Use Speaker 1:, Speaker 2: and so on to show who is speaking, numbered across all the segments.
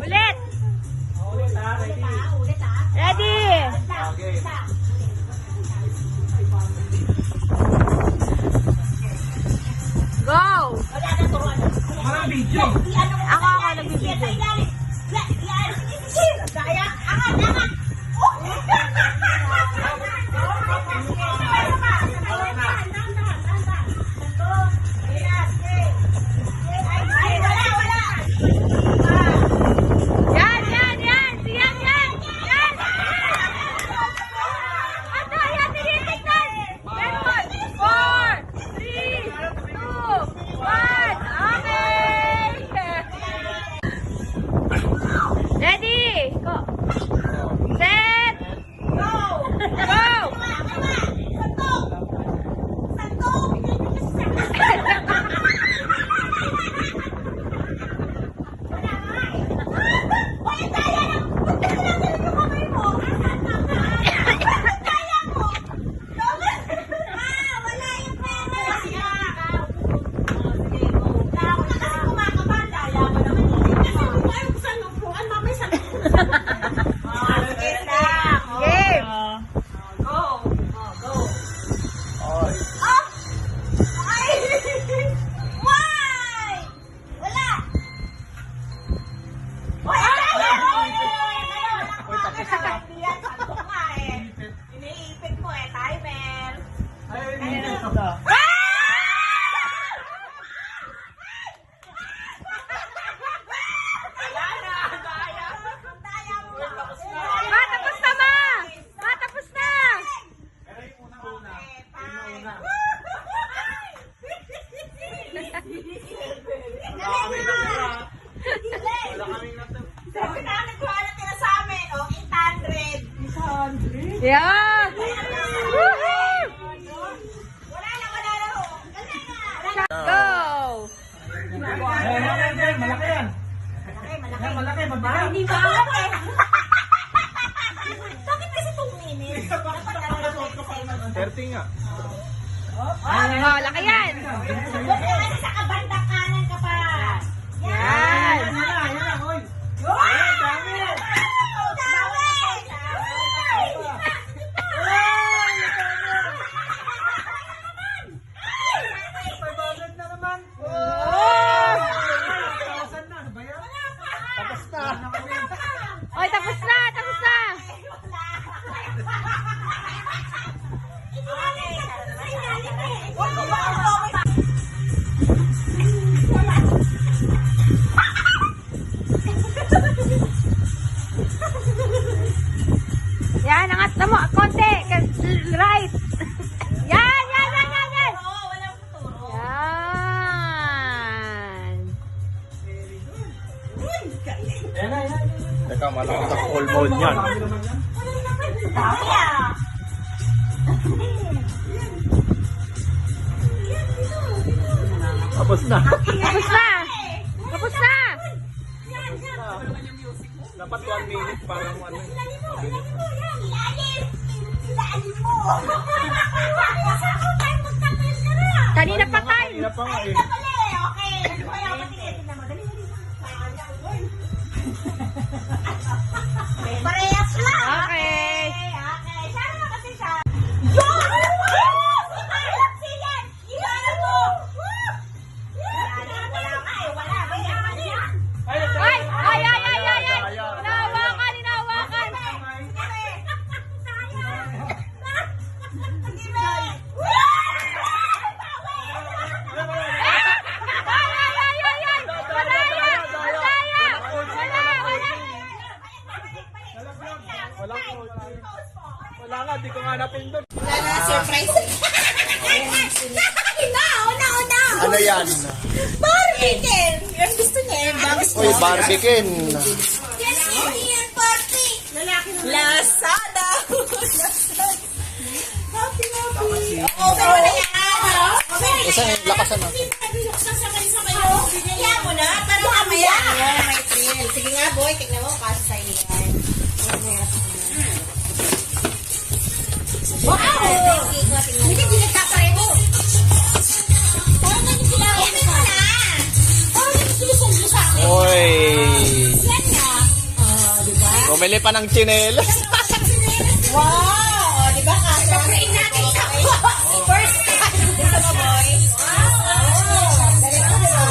Speaker 1: Ulit! Ready! Go! Ako, nagbibidyo. Ready? Go! Set! Go! Go! Iniipit mo timer. Matapos na ma! Matapos na! Yeah! Woohoo! Wala na ho. Go!
Speaker 2: Malaki yan. Malaki, mabigat.
Speaker 1: Hindi ba malaki? Bakit kasi 2 minutes?
Speaker 2: 30 nga.
Speaker 1: Oh, laki yan!
Speaker 3: Huwag ka kasi sa kabandang kanan ka pa.
Speaker 1: Yan! Oy, tapos na! Tapos na! Yan, angat na mo. Konti. Right. Yan, yan, yan, yan, yan. Yan.
Speaker 2: Teka, malakas ang all mode yan. Tapos na.
Speaker 1: Tapos na. Tapos na.
Speaker 2: Dapat 1 minute parang ano.
Speaker 1: Kanina pa tayo.
Speaker 2: Kanina pa nga eh.
Speaker 3: Parehas lang.
Speaker 1: Okay.
Speaker 3: Okay. Sana na kasi siya.
Speaker 1: Ay, ay, ay, ay, ay, ay. Hinahawakan, hinahawakan.
Speaker 2: Wala nga, di ko nga napindot.
Speaker 3: Surprise.
Speaker 4: Ano yan?
Speaker 3: Barbican! Yung gusto niya, yung bangs
Speaker 4: Uy, barbican.
Speaker 3: Yes, Indian party! Lazada! Happy, happy! Oo, pero na yan!
Speaker 4: Isa yung lakasan natin.
Speaker 3: Sabay-sabay mo. Kaya mo na, para mamaya. May thrill. Sige nga, boy, tignan mo, kasi sa iyo yan. Wow! Hindi nagkapareho. Parang ganyan sila.
Speaker 4: Bumili pa ng tsinelas.
Speaker 3: Wow! Di ba kasi? Paprain natin sa first time. Gusto mo, boy? Wow! Galing mo, di ba?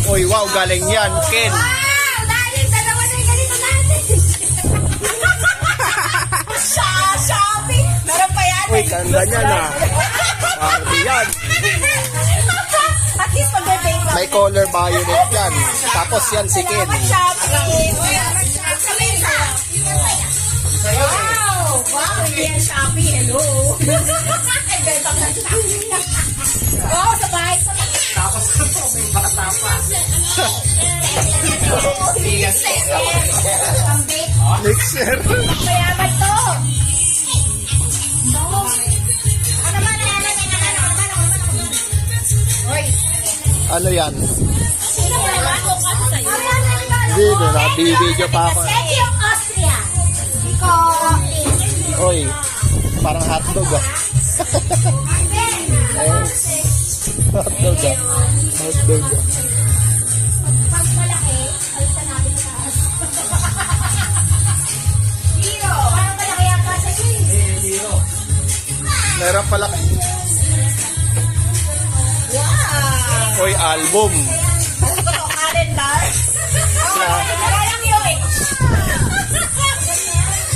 Speaker 4: Uy, wow, galing yan, Ken.
Speaker 3: Wow! Dahil dalawa na yung ganito natin. Shopping! Meron pa yan.
Speaker 4: Uy, ganda niya na. Yan.
Speaker 3: At least pag-bake lang.
Speaker 4: May color violet yan. Tapos yan si Ken.
Speaker 3: Shopping! Wow! Wow! Hindi yan Shopee. Hello! Ibenta ka ng Shopee. Wow! Sa bahay.
Speaker 2: Tapos may bata pa.
Speaker 4: Mixer.
Speaker 3: Mayaman to! Ano ba? Hoy!
Speaker 4: Ano yan?
Speaker 3: Sino ba naman? Ano sa'yo?
Speaker 4: Hindi, nabibidyo pa ako.
Speaker 3: Thank you, Austria! Iko!
Speaker 4: Uy, parang hotdog ah. Hotdog ah. Hotdog ah.
Speaker 3: Pag malaki, alitan natin sa taas. Zero! Parang malaki yata sa iyo.
Speaker 4: Meron pala.
Speaker 3: Wow!
Speaker 4: Uy, album.
Speaker 3: Calendar? Parang yun.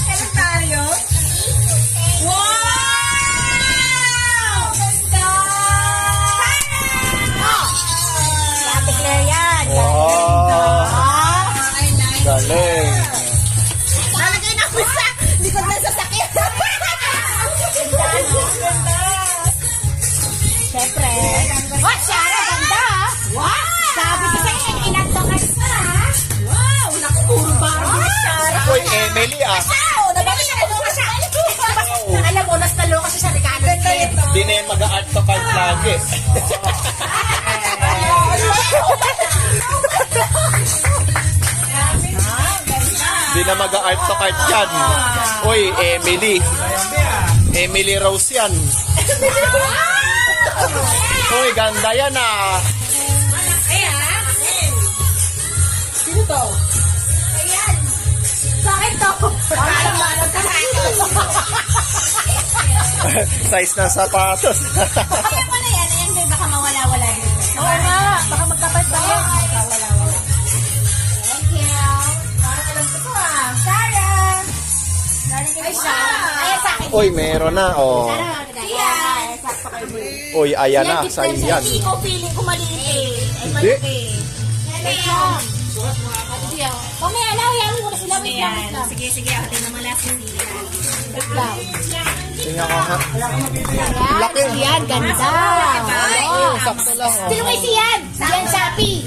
Speaker 3: Kalendaryo? Wow! Ganda! Ate Claire yan.
Speaker 4: Wow.
Speaker 3: Ah!
Speaker 4: Galing.
Speaker 3: Nalagay na ako sa likod ng sasakyan. Siyempre. Oh, Shara, ganda. Wow! Sabi ko sa'yo, inantokas na. Wow! Naku, puro Barbie na Shara.
Speaker 4: Uy, Emily ah.
Speaker 3: Wow! Nabali siya, naloka siya. Alam mo, nas naloka siya sa regalo. Ganda ito.
Speaker 4: Di na yung mag-art to card lagi. Di na mag-art to card yan. Uy, Emily. Emily Rose yan. Uy, ganda yan ah.
Speaker 3: Sino to? Ayan. Bakit to? Parang
Speaker 4: Size ng sapatos.
Speaker 3: Kaya pala yan. Ayan, babe, baka mawala-wala din. Oo nga. Baka magkapat pa yun. Mawala-wala. Thank you. Parang alam ko to ah. Sarah! Ay, Sarah. Ayan sa akin.
Speaker 4: Uy, meron na oh.
Speaker 3: Ayan. Sakto kayo, babe.
Speaker 4: Uy, ayan na, sa'yo yan.
Speaker 3: Hindi ko feeling ko maliit eh. Ay,
Speaker 4: Hindi.
Speaker 3: malaki. Wait lang. Mamaya na, yan mo na sila. Wait lang. Sige, sige. Atin naman last hindi. Wait lang.
Speaker 4: Tingnan ko ha.
Speaker 3: Laki. Yan, ganda.
Speaker 4: Oh, sakto lang oh.
Speaker 3: Sino kay Sian? Sian Shopee.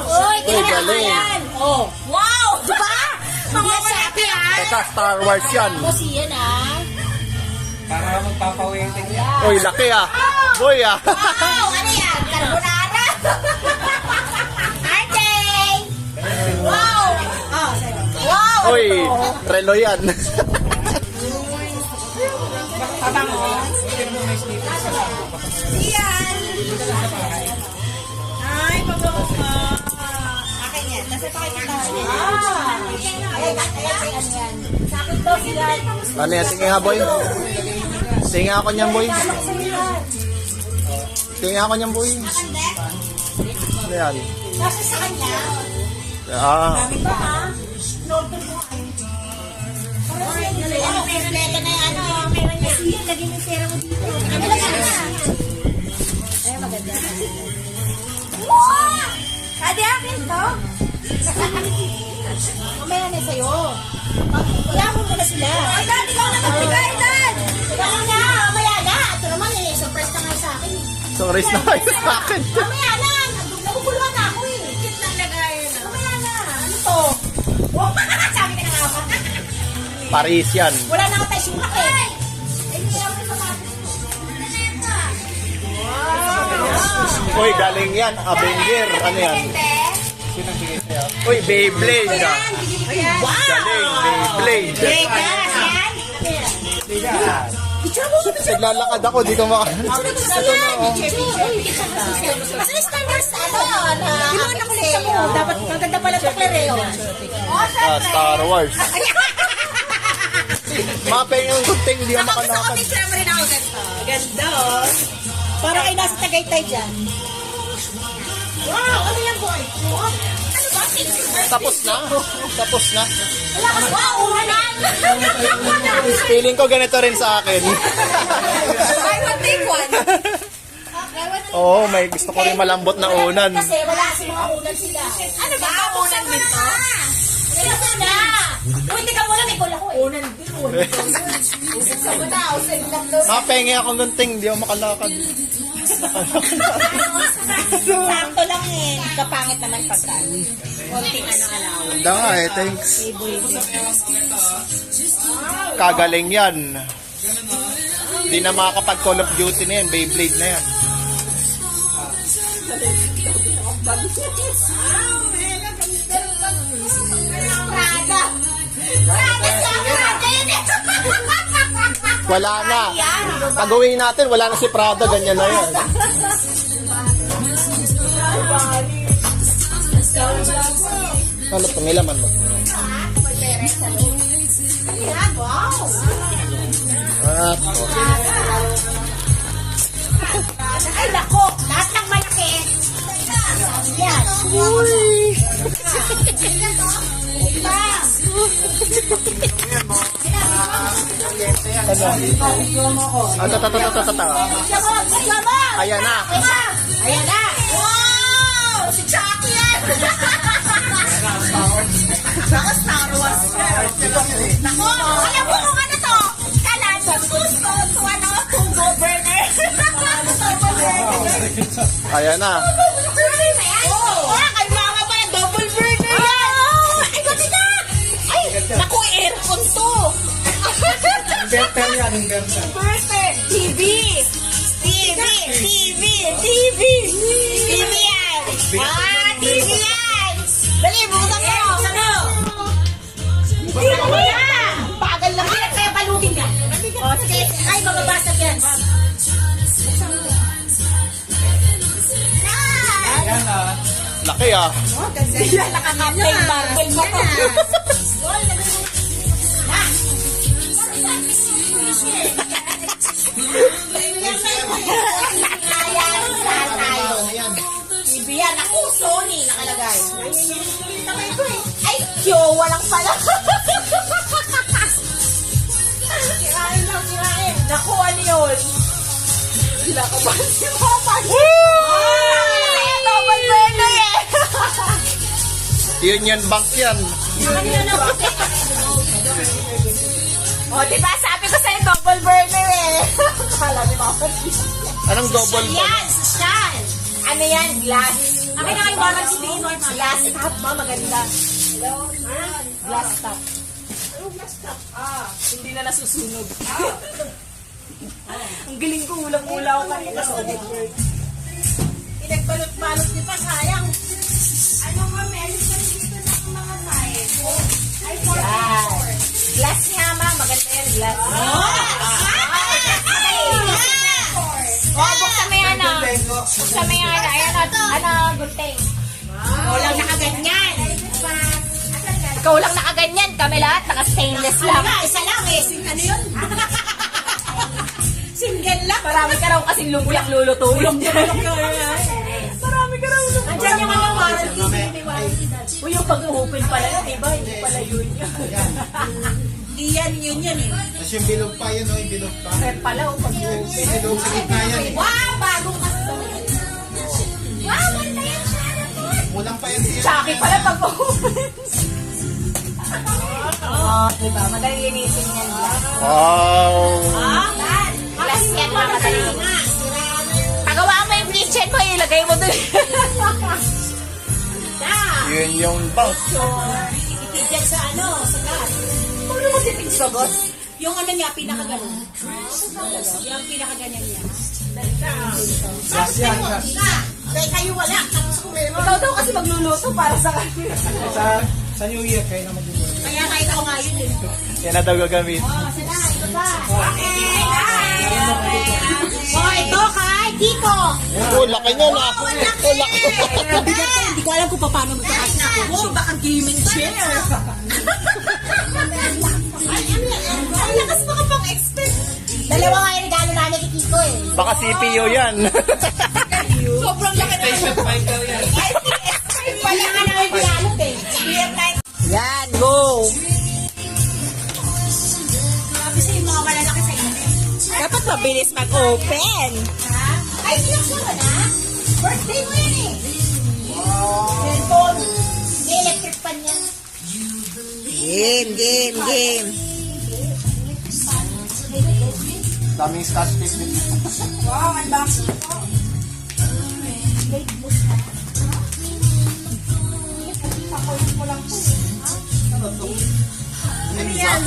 Speaker 3: Uy, tingnan mo
Speaker 4: galing.
Speaker 3: yan. Oh. Wow! Diba? Mga Shopee ah.
Speaker 4: Teka, Star Wars yan.
Speaker 3: Ako Sian ah.
Speaker 2: Para magpapawaiting yan.
Speaker 4: Uy, laki ah. Boy ah.
Speaker 3: Wow! Ano yan? Carbonara? Ate! Wow! Oh, wow!
Speaker 4: Uy, relo yan.
Speaker 3: Sian! Ay, pabango ka. Akin yan. Nasa pakikita ko yan. Ayan, ano yan. Sa akin to, Sian.
Speaker 4: Ano yan? Tingin nga, boy. Tingin ako niyan, boy. Tingin ako niyan, boy. Ano yan?
Speaker 3: Nasa sa kanya.
Speaker 4: Ah,
Speaker 3: Ito ha. Note mo ay. Ano, kompleto na yan. Ano, meron niya. Sian, lagyan mo yung pera mo dito. Ano lang yan? Ay, maganda. Wow! Kadi akin to. Mamaya na sa'yo. Kaya mo muna sila. Ay, dad, ikaw na magbigay, dad. Ikaw na, mamaya na. Ito naman eh, surprise ka nga sa akin.
Speaker 4: sorry na kayo sa akin.
Speaker 3: Mamaya na. Naguguluhan na ako eh. Kit lang lagayan na. Mamaya na. Ano to? Wow, sabi ka na nga ba?
Speaker 4: Paris yan.
Speaker 3: Wala na ako tayo sumak eh. Ay, hindi ako sa mga. Wow.
Speaker 4: Uy, galing yan. Avenger. Ano yan? Uy, Beyblade ah.
Speaker 3: Wow!
Speaker 4: Galing, Beyblade.
Speaker 3: Vegas, yan? Picture mo, picture mo.
Speaker 4: Naglalakad ako, di ko maka...
Speaker 3: Ito na, Kasi Star Wars, ano? Yung mga nakulit mo, dapat maganda pala sa Claire. Oh,
Speaker 4: Ah, Star Wars.
Speaker 3: Ayan!
Speaker 4: Mapeng yung gunting, hindi ako
Speaker 3: Ako gusto ko
Speaker 4: makalakad.
Speaker 3: picture mo rin ako ganito. Ganda, oh. Parang ay nasa Tagaytay dyan. Wow, ano yan, boy? Ano ba?
Speaker 4: Tapos na. Tapos na.
Speaker 3: Wala ka wow, ulan!
Speaker 4: Feeling ko ganito rin sa akin.
Speaker 3: I will take one.
Speaker 4: Oo, may gusto ko rin malambot na unan.
Speaker 3: Kasi wala si mga ulan sila. Ano ba? Ulan dito? Ulan na! Hindi ka muna, may kula ko eh. Ulan din, ulan. Usap sa muna, usap lang doon.
Speaker 4: Mapengi ako gunting, hindi ako makalakad.
Speaker 3: Sakto lang eh. Kapangit naman pagka. Konting ano alaw.
Speaker 4: Ganda nga eh, thanks. Kagaling yan. Hindi na makakapag Call of Duty na yan, Beyblade na yan.
Speaker 3: Prada! Prada siya! Prada yun eh!
Speaker 4: Wala na. Pag uwi natin, wala na si Prada, ganyan na yan. Ano ito, may laman mo?
Speaker 3: Ayan, wow!
Speaker 4: Ah,
Speaker 3: Ay, nako! Lahat ng malaki! Yan!
Speaker 4: uy! Ano? Tata. Ayan na.
Speaker 3: Ayan na! Wow! Si Chucky yan! Nako, Star Wars ka. Nako, alam mo kung ano to? Kalan, gusto to ano, Tungo Burner.
Speaker 4: Ayan na.
Speaker 3: Oh, kay mama pa yung double burner yan. Ay, ganda na! Ay, naku, aircon to.
Speaker 2: Inverter yan, inverter.
Speaker 3: Burner, TV yan. Ah, TV yan. Dali, bukas mo. Bukas mo yan. Bagal lang yan, kaya balutin ka. O, sige. Ay, mababasag yan.
Speaker 2: Yan ah.
Speaker 4: Laki ah.
Speaker 3: Yan, nakakapay marble mo to. TV yan. Ako, Sony nakalagay. Ay, Kyowa lang pala. Kirain lang, kirain. Naku, ano yun? Wala ka ba si Papa? Double burner eh.
Speaker 4: Union Bank yan.
Speaker 3: O, diba? Sabi ko sa'yo, double burner eh. Kala ni Papa.
Speaker 4: Anong double ba?
Speaker 3: Yan, Shan. Ano yan? Glass. Akin na kayo parang sabihin mo. Glass top ba? Maganda. Glass top. Glass top? Hindi na nasusunog. Ang galing ko, ulang-ula ko kanina sa overboard. Pinagbalot-balot niyo pa, sayang. Ano nga, meron ka dito ng mga size? Ay, 44. Glass nga, ma. Maganda yan, glass. Buksan mo yan, ah. Buksan mo yan, ayan, ano, gunting. Ikaw lang nakaganyan. Ikaw lang nakaganyan. Kami lahat, naka-stainless lang. Isa lang eh. Ano yun? Single lang. Marami ka raw kasing lumulang lulutuin. Marami ka raw lumulang. Andiyan yung mga warranty. Uy, yung pag-open pala yun, diba? Hindi pala yun. Hindi yan, yun eh.
Speaker 2: Tapos yung bilog pa yun, yung bilog pa.
Speaker 3: Red pala, o pag-open.
Speaker 2: Bilog sa gitna yan.
Speaker 3: Wow, bagong customer. Wow, ganda yan siya.
Speaker 2: Kulang pa yan siya.
Speaker 3: Chucky pala pag-open. Oh, diba? Madali linisin yan.
Speaker 4: Wow.
Speaker 3: Glass yan, madali. Pagawa mo yung kitchen mo, ilagay mo dun.
Speaker 4: Union Bank.
Speaker 3: Tipid yan sa ano, sa gas. Paano mo tipid sa gas? Yung ano niya, pinakaganon. Yung pinakaganyan niya.
Speaker 2: Gas yan, gas.
Speaker 3: Kaya kayo wala. Ikaw daw kasi magluluto para sa kanila.
Speaker 2: Sa New Year, kayo na mag-work.
Speaker 3: Kaya kahit ako ngayon eh.
Speaker 4: Yan na daw gagamit.
Speaker 3: Sige, ito ba? Okay. Oh, ito kay Tito.
Speaker 4: Oh, laki niya na. Oh, laki.
Speaker 3: Hindi ko alam kung paano magkakasya ko. Oh, baka gaming chair.
Speaker 4: Baka CPU yan.
Speaker 3: Sobrang laki na.
Speaker 2: Station 5 daw yan.
Speaker 3: Wala ka na yung piano eh. Yan, go! Grabe sa yung mga malalaki sa inyo. Dapat mabilis mag-open. Ha? Ay, sinaksawa na? Birthday mo yan eh. Cellphone. May electric pan yan. Game.
Speaker 2: Daming scotch tape din.
Speaker 3: Wow, unboxing ko. Late boost na. Pakulit mo lang po. Ano yan?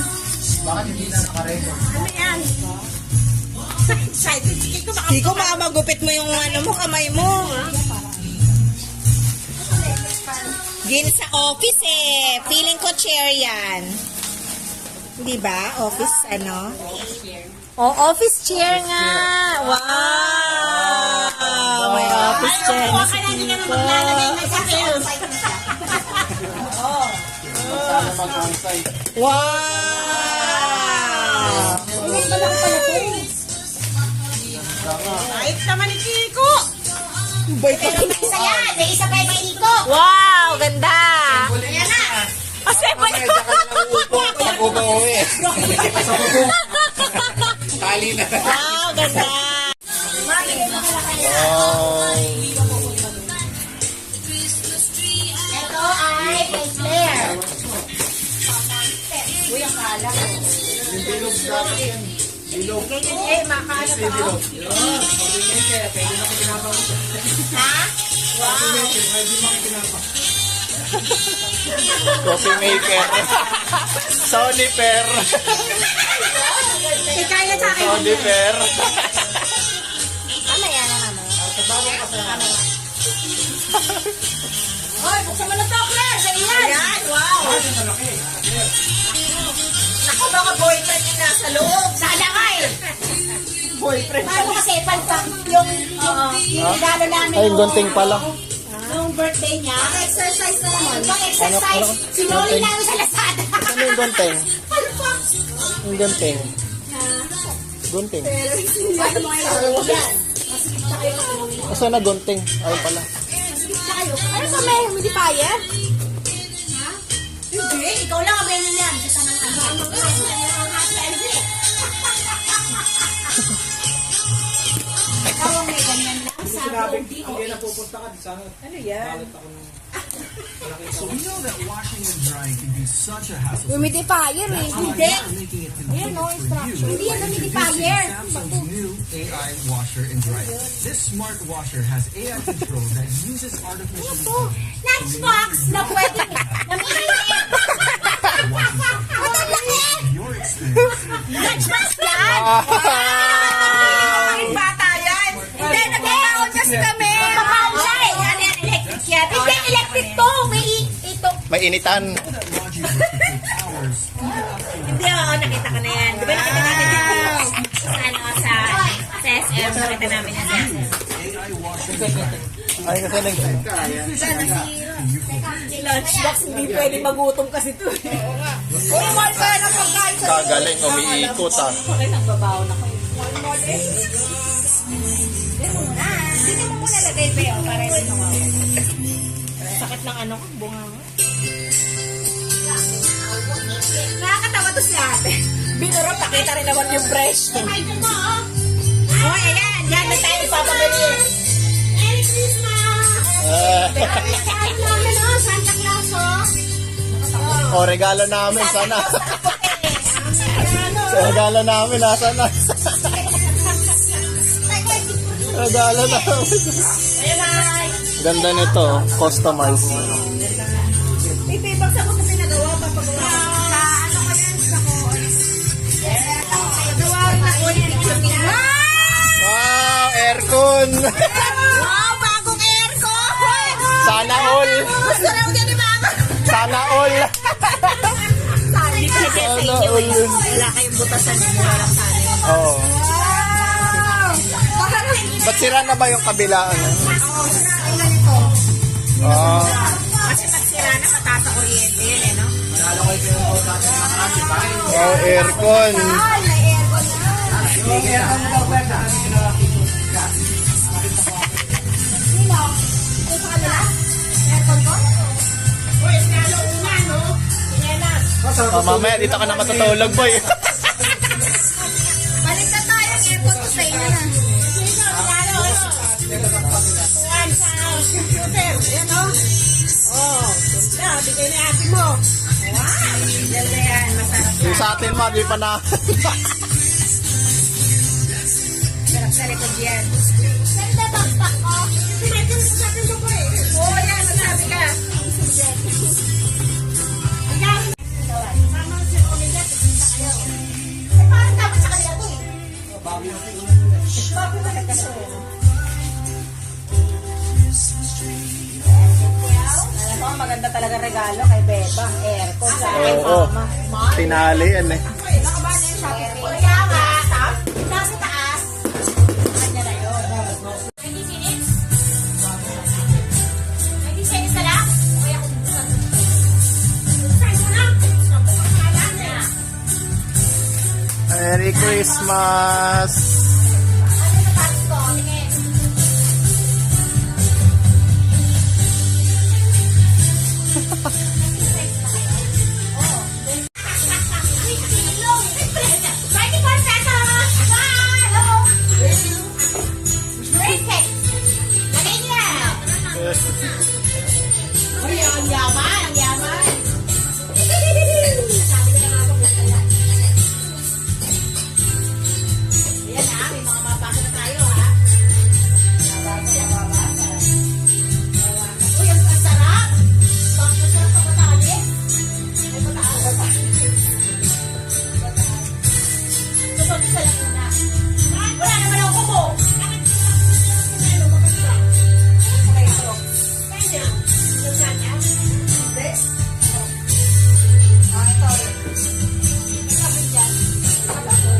Speaker 2: Bakit hindi na nakarecord?
Speaker 3: Ano yan? Kiko, baka magupit mo yung kamay mo. Gin sa office eh. Feeling ko chair yan. Di ba? Office office chair nga. Wow! May office chair na si Kiko.
Speaker 2: Sana mag-onsite.
Speaker 3: Wow! Ayos naman ni Kiko. May isa yan. May isa pa yung Kiko. Wow! Ganda! Ayan na. Assemble ko.
Speaker 4: Pag uwi.
Speaker 2: Tali na.
Speaker 3: Wow! Ganda!
Speaker 4: Wow.
Speaker 3: Ito ay kay Claire. Uy, ang kala.
Speaker 2: Yung bilog dapat yan. Bilog.
Speaker 3: Ganyan makala pa.
Speaker 2: Bilog. Pwede na kinabang.
Speaker 3: Ha? Wow!
Speaker 2: Pwede na kinabang.
Speaker 4: Coffee maker. Sonifer.
Speaker 3: Kaya sa akin.
Speaker 4: Sonifer.
Speaker 3: Ano yan? Hoy, buksan mo na to, Claire. Sa iyan. Ayan, wow. Naku, mga boyfriend yung nasa loob. Sana nga eh. Boyfriend. Paano kasi, yung regalo namin.
Speaker 4: Ay, gunting pala.
Speaker 3: Nung birthday niya. Exercise na naman. Ibang exercise. Sinuli namin sa Lazada.
Speaker 4: Ano yung gunting?
Speaker 3: Ano pa?
Speaker 4: Yung gunting. Gunting.
Speaker 3: Ano mga yun? Yan.
Speaker 4: Asa na gunting? Ay pala.
Speaker 3: Ano sa may humidifier? Ha? Hindi. Ikaw lang ang ganyan yan. Sa tanang ano. Ikaw ang may ganyan lang.
Speaker 2: Sinabi, hindi na pupunta ka. Sana.
Speaker 3: Ano yan?
Speaker 2: Balit ako ng...
Speaker 5: So we know that washing and drying can be such a hassle.
Speaker 3: Humidifier eh. Hindi.
Speaker 5: Making it
Speaker 3: Ayan no,
Speaker 5: convenient for
Speaker 3: instruction.
Speaker 5: you
Speaker 3: Hindi yan
Speaker 5: by
Speaker 3: humidifier.
Speaker 5: introducing Samsung's new AI washer and dryer. This smart washer has AI control that uses artificial intelligence.
Speaker 3: Lunchbox na pwede. Namiinit.
Speaker 5: Your experience.
Speaker 3: Lunchbox yan. Ay, bata yan. Hindi, nag-aon kasi kami. Papaon siya eh. Ano yan, electric yan. Hindi, electric to. May ito.
Speaker 4: May initan.
Speaker 5: That laundry would take hours.
Speaker 3: Hindi, oo, nakita ko na yan. Di ba nakita natin yan sa SM, nakita namin yan sa SM.
Speaker 5: AI washer and dryer.
Speaker 4: Ay, kasi nag...
Speaker 3: Lunchbox, hindi pwede magutom kasi ito. Uy, mahal ka ng pagkain sa
Speaker 4: Kagaling, umiikot ah.
Speaker 3: Okay, nagbabaw na kayo. Dito mo muna lagay, Beo, para hindi mawawala. Sakit ng ano ko, bunga mo. Nakakatawa to si ate. Binuro, pakita rin naman yung breast. Hoy, ayan. Yan na tayo ipapabili. Merry Christmas! Santa Claus, oh.
Speaker 4: O, regalo namin, sana. Regalo namin, nasa na. Regalo namin.
Speaker 3: Bye-bye!
Speaker 4: Ganda nito, customized.
Speaker 3: Pipi, baksa mo sa pinagawa, papagawa. Ano ka yan? Sa ko. Gawa rin ako yung picture niya.
Speaker 4: Wow, aircon!
Speaker 3: Wow, bagong aircon!
Speaker 4: Sana all!
Speaker 3: Gusto raw niya ni Mama.
Speaker 4: Sana all!
Speaker 3: Hindi kasi sa
Speaker 4: Sana
Speaker 3: inyo.
Speaker 4: all yun.
Speaker 3: Wala kayong butasan niyo. Wala sana yun.
Speaker 4: Oo.
Speaker 3: Wow!
Speaker 4: Ba't sira na ba yung kabilaan?
Speaker 3: Oo, sinain na nito.
Speaker 4: Ah,
Speaker 3: Kasi pag sira na, mataas ang kuryente yun eh, no?
Speaker 2: Manalo kayo kayo dati ng makarami. Bakit?
Speaker 4: wow, aircon.
Speaker 3: Ay, may aircon na.
Speaker 2: Kaya ano daw ba? Ano masarap.
Speaker 4: Oh, mamaya dito ka na matutulog, boy.
Speaker 3: Balik na tayo. Airport ko sa inyo na. Ganda yan. Masarap.
Speaker 4: Yung sa atin, ma, di pa na.
Speaker 3: Sarap sa likod yan. Ganda backpack ko. Oo, yan. Masabi ka. Parang dapat sa kanila to eh. Bago na nagkasuhin. Alam mo, maganda talaga regalo kay Beba. Aircon sa akin.
Speaker 4: Oo. Tinali yan eh.
Speaker 3: Nakabahan na yung shopping. Kaya nga, nasa taas. Kanya na yun. 20 minutes? 20 seconds na lang? Kaya kung buksan. Buksan mo na. Buksan mo na niya.
Speaker 4: Merry Christmas!
Speaker 3: Ano yung tax ko? Tingin. Ang yaman, ang yaman. Sabi ko na nga po, gusto yan. Ayan ha, may mga mabasa na tayo ha. Mabasa. Uy, ang sarap. Masarap pa matali. Ay, mataas. Ito, isa lang muna. Wala naman ako kubo. Okay, ito. Thank you. Yung kanya? Hindi. Ah, ito. May sabi dyan. Wala ko.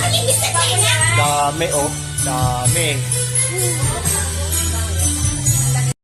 Speaker 3: Ang ibig sabihin niya!
Speaker 4: Dami, oh. Dami.